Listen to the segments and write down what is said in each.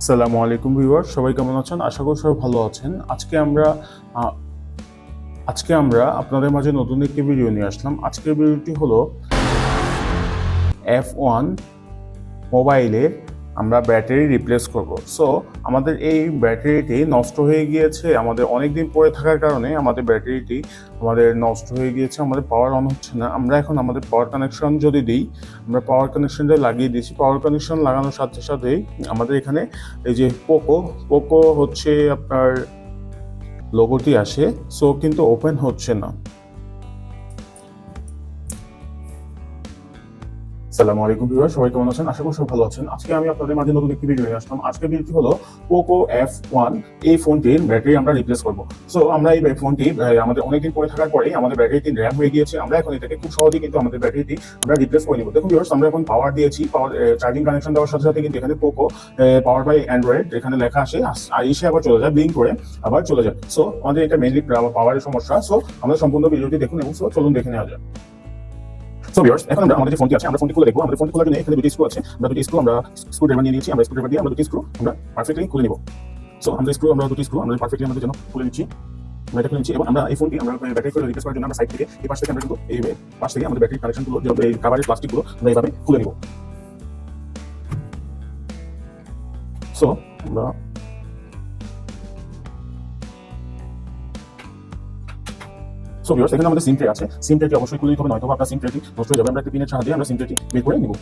আসসালামু আলাইকুম ভিউয়ার, সবাই কেমন আছেন? আশা করি সবাই ভালো আছেন। আজকে আমরা আপনাদের মাঝে নতুন একটি ভিডিও নিয়ে আসলাম। আজকের ভিডিওটি হলো F1 মোবাইলের আমরা ব্যাটারি রিপ্লেস করব। সো আমাদের এই ব্যাটারিটি নষ্ট হয়ে গিয়েছে, আমাদের অনেক দিন পরে থাকার কারণে আমাদের ব্যাটারিটি নষ্ট হয়ে গিয়েছে, আমাদের পাওয়ার অন হচ্ছে না। আমরা এখন আমাদের পাওয়ার কানেকশন যদি দিই, আমরা পাওয়ার কানেকশনটা লাগিয়ে দিয়েছি। পাওয়ার কানেকশন লাগানোর সাথে সাথেই আমাদের এখানে এই যে পোকো হচ্ছে আপনার লোগোটি আসে, সো কিন্তু ওপেন হচ্ছে না। আসসালামু আলাইকুম ভিউয়ার, সবাই কেমন আছেন? আশা করি সবাই ভালো আছেন। আজকে আমি আপনাদের মাঝে নতুন একটি ভিডিও নিয়ে আসলাম। আজকের ভিডিওটি হলো পোকো F1 এই ফোনটির ব্যাটারি আমরা রিপ্লেস করব। সো আমরা এই ফোনটি আমাদের অনেকদিন পরে থাকার পরেই আমাদের ব্যাটারিটি র্যাম হয়ে গিয়েছে। আমরা এখন এটাকে খুব সহজেই কিন্তু আমাদের ব্যাটারিটি আমরা রিপ্লেস করে নিব। দেখুন ভিউয়ার্স, আমরা এখন পাওয়ার দিয়েছি, পাওয়ার চার্জিং কানেকশন দেওয়ার সাথে সাথে কিন্তু এখানে পোকো পাওয়ার বাই অ্যান্ড্রয়েড এখানে লেখা আসে, এসে আবার চলে যায়, ব্লিঙ্ক করে আবার চলে যায়। সো আমাদের এটা মেইনলি পাওয়ারের সমস্যা। সো আমরা সম্পূর্ণ ভিডিওটি দেখুন এবং চলুন দেখে নেওয়া যায়। সো ভিউয়ার্স, এখন আমরা আমাদের যে ফোনটি আছে আমরা ফোনটি খুলে দেখব। আমাদের ফোনটি খোলার জন্য এখানে দুটি স্ক্রু আছে, আমরা দুটি স্ক্রু স্ক্রু ড্রাইভার নিয়ে নিয়েছি। আমরা স্ক্রু ড্রাইভার দিয়ে আমরা দুটি স্ক্রু আমরা পারফেক্টলি খুলে নিব। সো আমরা দুটি স্ক্রু আমরা পারফেক্টলি আমাদের জন্য খুলে নিচ্ছি। আমরা এটা খুলে নিচ্ছি এবং আমরা এই ফোনটি আমরা ব্যাটারি করে রিপ্লেস করার জন্য আমরা সাইড থেকে এই পাশ থেকে আমরা কিন্তু এই পাশ থেকে আমাদের ব্যাটারি কানেকশনগুলো যে এই কভারের প্লাস্টিকগুলো আমরা এইভাবে খুলে নিব। সো আমরা সো ভিউয়ার্স, এখানে আমাদের সিম ট্রে আছে। সিম ট্রেটি অবশ্যই খুলে নিতে হবে, নয়তো আপনার সিম ট্রেটি নষ্ট হয়ে যাবে। আমরা একটা পিনের সাহায্যে আমরা সিম ট্রেটি বের করে নিব।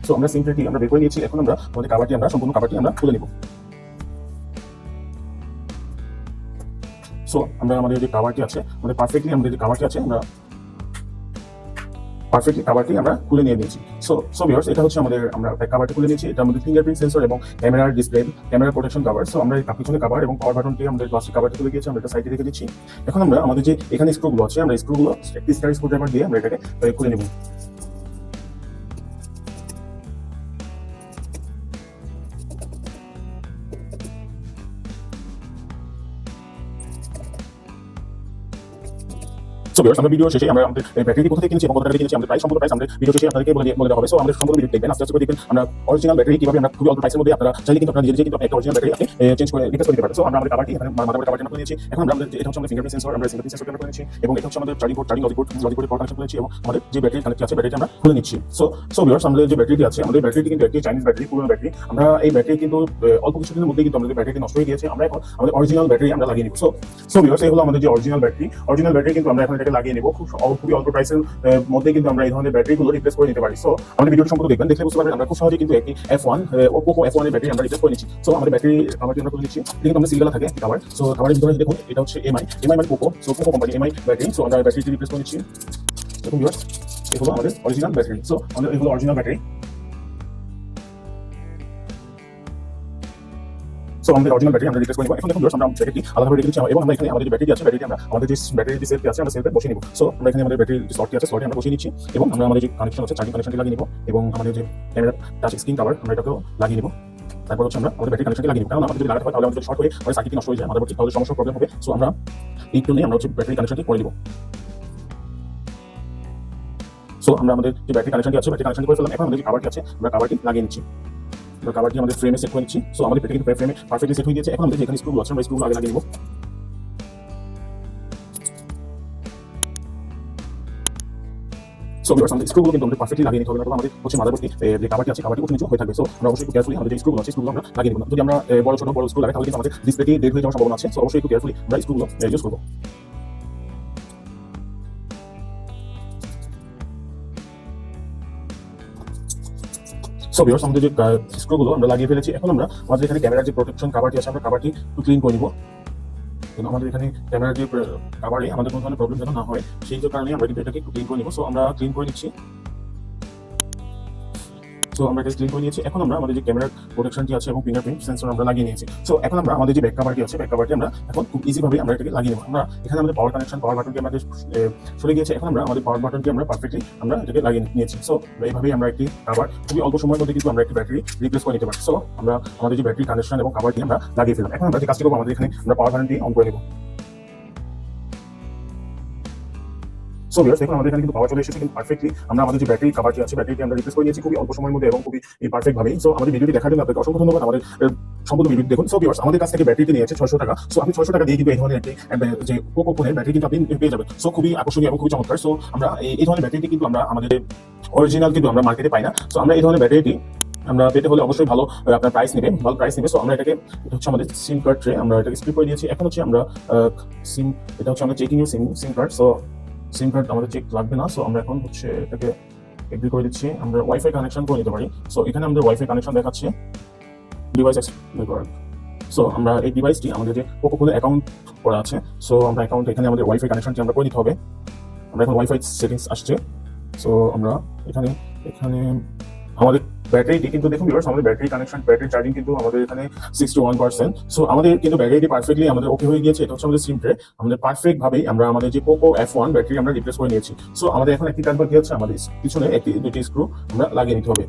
সো আমরা সিম ট্রেটি আমরা বের করে নিয়েছি। এখন আমরা আমাদের কভারটি সম্পূর্ণ কভারটি আমরা খুলে নিব। সো আমরা আমাদের যে কভারটি আছে, আমাদের পারফেক্টলি আমরা কভারটি আমরা খুলে নিয়ে নিয়েছি। সো ভিউয়ার্স, এটা হচ্ছে আমরা কভারটি খুলে নিয়েছি। এটা আমাদের ফিঙ্গারপ্রিন্ট সেন্সর এবং ক্যামেরার display, camera protection cover. So আমরা এই পিছনে কভার এবং পাওয়ার বাটনটি আমাদের প্লাস্টিক কভারটি খুলে গিয়েছে, আমরা এটা সাইডে রেখে দিচ্ছি। এখন আমরা আমাদের যে এখানে স্ক্রুগুলো আছে, আমরা স্ক্রুগুলো একটি স্ক্রু ড্রাইভার দিয়ে আমরা এটাকে খুলে নেব। সো ভিউয়ার্স, আমরা ভিডিও শেষে আমরা আমাদের ব্যাটারি কোথা থেকে কিনেছি এবং কত টাকা দিয়ে কিনেছি, আমাদের সম্পূর্ণ প্রাইস আমাদের ভিডিও শেষে আপনাদেরকে বলে দেওয়া হবে। সো আমাদের সম্পূর্ণ ভিডিও দেখবেন, আস্তে আস্তে করে দেখবেন আমরা অরিজিনাল ব্যাটারি কিভাবে আমরা খুবই অল্প প্রাইসের মধ্যে আপনারা চাইলে কিন্তু আপনারা নিজে কিন্তু একটা অরিজিনাল ব্যাটারি আপনি চেঞ্জ করে রিপ্লেস করে দিতে পারবেন। সো আমরা আমাদের কভারটি এখানে মাদারবোর্ড কভারটি আমরা খুলে নিয়েছি। এখন আমরা এটা হচ্ছে আমাদের ফিঙ্গারপ্রিন্ট সেন্সর, আমরা ফিঙ্গারপ্রিন্ট সেন্সর করে নিয়েছি এবং এটা হচ্ছে আমাদের চার্জিং লজিক পাওয়ার কানেকশন করেছি এবং আমাদের যে ব্যাটারি কানেক্ট আছে ব্যাটারিটা আমরা খুলে নিচ্ছি। সো ভিউয়ার্স, আমাদের যে ব্যাটারিটি আছে, আমাদের ব্যাটারিটি কিন্তু একটি চাইনিজ ব্যাটারি, পুরনো ব্যাটারি। আমরা এই ব্যাটারি কিন্তু অল্প কিছুদিনের মধ্যেই কিন্তু আমাদের ব্যাটারিটি নষ্ট হয়ে গিয়েছে। আমরা এখন আমাদের অরিজিনাল ব্যাটারি আমরা লাগিয়ে নিব। সো ভিউয়ার্স, এই হলো আমাদের যে অরিজিনাল ব্যাটারি কিন্তু আমরা এখন এটাকে লাগিয়ে নিব। খুবই অল্প প্রাইসের মধ্যে কিন্তু আমরা এই ধরনের ব্যাটারিগুলো রিপ্লেস করে নিতে পারি। সো আমাদের ভিডিওটি সম্পূর্ণ দেখবেন, দেখলে বুঝতে পারবেন আমরা খুব সহজেই কিন্তু একটি Poco F1 এর ব্যাটারি আমরা রিপ্লেস করে নিচ্ছি। সো আমাদের ব্যাটারি কভারটি আমরা খুলে নিচ্ছি। এটা কিন্তু আমাদের সিঙ্গেল থাকে কভার। সো কভারের ভিতরে দেখুন, এটা হচ্ছে এমআই মানে Poco. So Poco company MI battery. So আমরা ব্যাটারিটি রিপ্লেস করে নিচ্ছি। দেখুন ভিউয়ার্স, এই হলো আমাদের অরিজিনাল ব্যাটারি। সো আমাদের এই হলো অরিজিনাল ব্যাটারি। সো আমাদের অরিজিনাল ব্যাটারি আমরা রিপ্লেস করে নিব। এখন দেখুন ভিউয়ার্স, আমরা ব্যাটারি আলাদাভাবে রেখে দিচ্ছি এবং আমরা এখানে আমাদের যে ব্যাটারি আছে, ব্যাটারি আমরা আমাদের যে ব্যাটারি যে সেলফি আছে আমরা সেলফে বসিয়ে নিব। সো আমরা এখানে আমাদের ব্যাটারি যে স্লটটি আছে, স্লটে আমরা বসিয়ে নিচ্ছি এবং আমরা আমাদের যে কানেকশন আছে চার্জিং কানেকশনটি লাগিয়ে নিব এবং আমাদের যে ক্যামেরা টাচ স্ক্রিন কভার আমরা এটাকেও লাগিয়ে নিব। তারপর হচ্ছে আমরা আমাদের ব্যাটারি কানেকশনটি লাগিয়ে নিব, কারণ আমাদের যদি লাগাতে হয় তাহলে আমাদের শর্ট হয়ে আমাদের সার্কিটটি নষ্ট হয়ে যায়, আমাদের তাহলে সমস্যা প্রবলেম হবে। সো আমরা এই জন্য আমরা হচ্ছে ব্যাটারি কানেকশনটি করে দিব। সো আমরা আমাদের যে ব্যাটারি কানেকশনটি আছে ব্যাটারি কানেকশনটি করে ফেললাম। এখন আমাদের যে কভারটি আছে আমরা কভারটি লাগিয়ে নিচ্ছি। আমরা কভারটি আমাদের ফ্রেমে সেট করে নিচ্ছি। সো আমাদের ব্যাটারি কিন্তু ফ্রেমে পারফেক্টলি সেট হয়ে গিয়েছে। এখন আমাদের যেখানে স্ক্রুগুলো আছে আমরা স্ক্রুগুলো আগে লাগিয়ে নিব। সো ভিউয়ার্স, আমাদের স্ক্রুগুলো কিন্তু আমাদের পারফেক্টলি লাগিয়ে নিতে হবে, নয়তো আমাদের হচ্ছে মাদারবোর্ডটি যে কভারটি আছে কভারটি উঁচু নিচু হয়ে থাকবে। সো আমরা অবশ্যই একটু কেয়ারফুলি আমাদের যে স্ক্রুগুলো আছে স্ক্রুগুলো আমরা লাগিয়ে নিব। যদি আমরা বড় স্ক্রু লাগাই তাহলে কিন্তু আমাদের ডিসপ্লেটি ডেড হয়ে যাওয়ার সম্ভাবনা আছে। সো অবশ্যই একটু কেয়ারফুলি আমরা স্ক্রুগুলো ইউজ করব। সো ভিউয়ার্স, আমাদের যে স্ক্রুগুলো আমরা লাগিয়ে ফেলেছি। এখন আমরা আমাদের এখানে ক্যামেরার যে প্রোটেকশন কভারটি আছে আমরা কভারটি একটু ক্লিন করে নিব। আমাদের এখানে ক্যামেরার যে কভারে আমাদের কোনো ধরনের প্রবলেম যেন না হয় সেই কারণে আমরা কিন্তু এটাকে একটু ক্লিন করে নিব। সো আমরা ক্লিন করে নিচ্ছি। সো আমরা এটা ক্লিন করে নিয়েছি। এখন আমরা আমাদের যে ক্যামেরার প্রোটেকশনটি আছে এবং ফিঙ্গারপ্রিন্ট সেন্সর আমরা লাগিয়ে নিয়েছি। সো এখন আমরা আমাদের যে ব্যাক কভারটি আছে ব্যাক কভারটি আমরা এখন খুব ইজিভাবে আমরা এটাকে লাগিয়ে নেব। আমরা এখানে আমাদের পাওয়ার কানেকশন পাওয়ার বাটনটি আমাদের সরে গিয়েছে। এখন আমরা আমাদের পাওয়ার বাটনটি আমরা পারফেক্টলি আমরা এটাকে লাগিয়ে নিয়েছি। সো এইভাবেই আমরা একটি কভার খুবই অল্প সময়ের মধ্যে কিন্তু আমরা একটি ব্যাটারি রিপ্লেস করে নিতে পারি। সো আমরা আমাদের যে ব্যাটারি কানেকশন এবং কভারটি আমরা লাগিয়ে ফেললাম। এখন আমরা যে কাজটি করবো, আমাদের এখানে আমরা পাওয়ার বাটনটি অন করে নেব। সো ভিউয়ার্স দেখুন আমাদের এখানে কিন্তু পাওয়ার চলে এসেছে কিন্তু পারফেক্টলি আমরা আমাদের যে ব্যাটারি কভারটি আছে ব্যাটারিটি আমরা রিপ্লেস করে নিয়েছি খুবই অল্প সময়ের মধ্যে এবং খুবই পারফেক্ট ভাবেই। সো আমাদের ভিডিওটি দেখার জন্য আপনাকে অসংখ্য ধন্যবাদ। আমাদের সম্পূর্ণ ভিডিও দেখুন। সো ভিউয়ার্স আমাদের কাছ থেকে ব্যাটারিটি নিয়েছে 600 টাকা। সো আপনি 600 টাকা দিয়ে কিন্তু এই ধরনের একটি যে পোকো ফোনের ব্যাটারি কিন্তু আপনি পেয়ে যাবেন। সো খুবই আকর্ষণীয় এবং খুবই চমৎকার। সো আমরা এই ধরনের ব্যাটারিটি কিন্তু আমরা আমাদের অরিজিনাল কিন্তু আমরা মার্কেটে পাই না। সো আমরা এই ধরনের ব্যাটারিটি আমরা পেতে হলে অবশ্যই ভালো আপনার প্রাইস নেবে, ভালো প্রাইস নেবে। সো আমরা এটাকে এটা হচ্ছে আমাদের সিম কার্ড ট্রে, আমরা এটাকে স্ক্রিপ করে দিয়েছি। এখন হচ্ছে আমরা সিম এটা হচ্ছে আমরা চেকিং এর সিম কার্ড। সো সিম কার্ড আমাদের চেক লাগবে না। সো আমরা এখন হচ্ছে এটাকে এগ্রি করে দিচ্ছি। আমরা ওয়াইফাই কানেকশন করে নিতে পারি। সো এখানে আমাদের ওয়াইফাই কানেকশন দেখাচ্ছে ডিভাইস নেটওয়ার্ক। সো আমরা এই ডিভাইসটি আমাদের যে পোকো ফোনে অ্যাকাউন্ট করা আছে, সো আমরা অ্যাকাউন্ট এখানে আমাদের ওয়াইফাই কানেকশনটি আমরা করে নিতে হবে। আমরা এখন ওয়াইফাই সেটিংস আসছে। সো আমরা এখানে আমাদের ব্যাটারিটি কিন্তু দেখুন ভিউয়ার্স আমাদের ব্যাটারি কানেকশন ব্যাটারি চার্জিং কিন্তু আমাদের এখানে 61%। সো আমাদের কিন্তু ব্যাটারিটি পারফেক্টলি আমাদের ওকে হয়ে গিয়েছে। এটা হচ্ছে আমাদের সিম ট্রে, আমাদের পারফেক্ট ভাবেই আমরা আমাদের যে পোকো F1 ব্যাটারি আমরা রিপ্লেস করে নিয়েছি। সো আমাদের এখন একটি কাজ বাকি আছে, আমাদের পিছনে দুটি স্ক্রু আমরা লাগিয়ে নিতে হবে।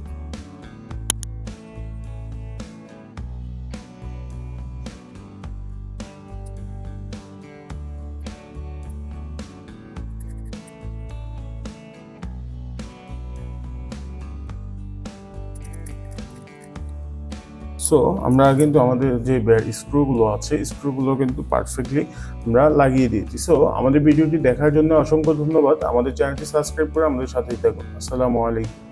সো আমরা কিন্তু আমাদের যে স্ক্রুগুলো আছে স্ক্রুগুলো কিন্তু পারফেক্টলি আমরা লাগিয়ে দিয়েছি। সো আমাদের ভিডিওটি দেখার জন্য অসংখ্য ধন্যবাদ। আমাদের চ্যানেলটি সাবস্ক্রাইব করে আমাদের সাথেই থাকুন। আসসালামু আলাইকুম।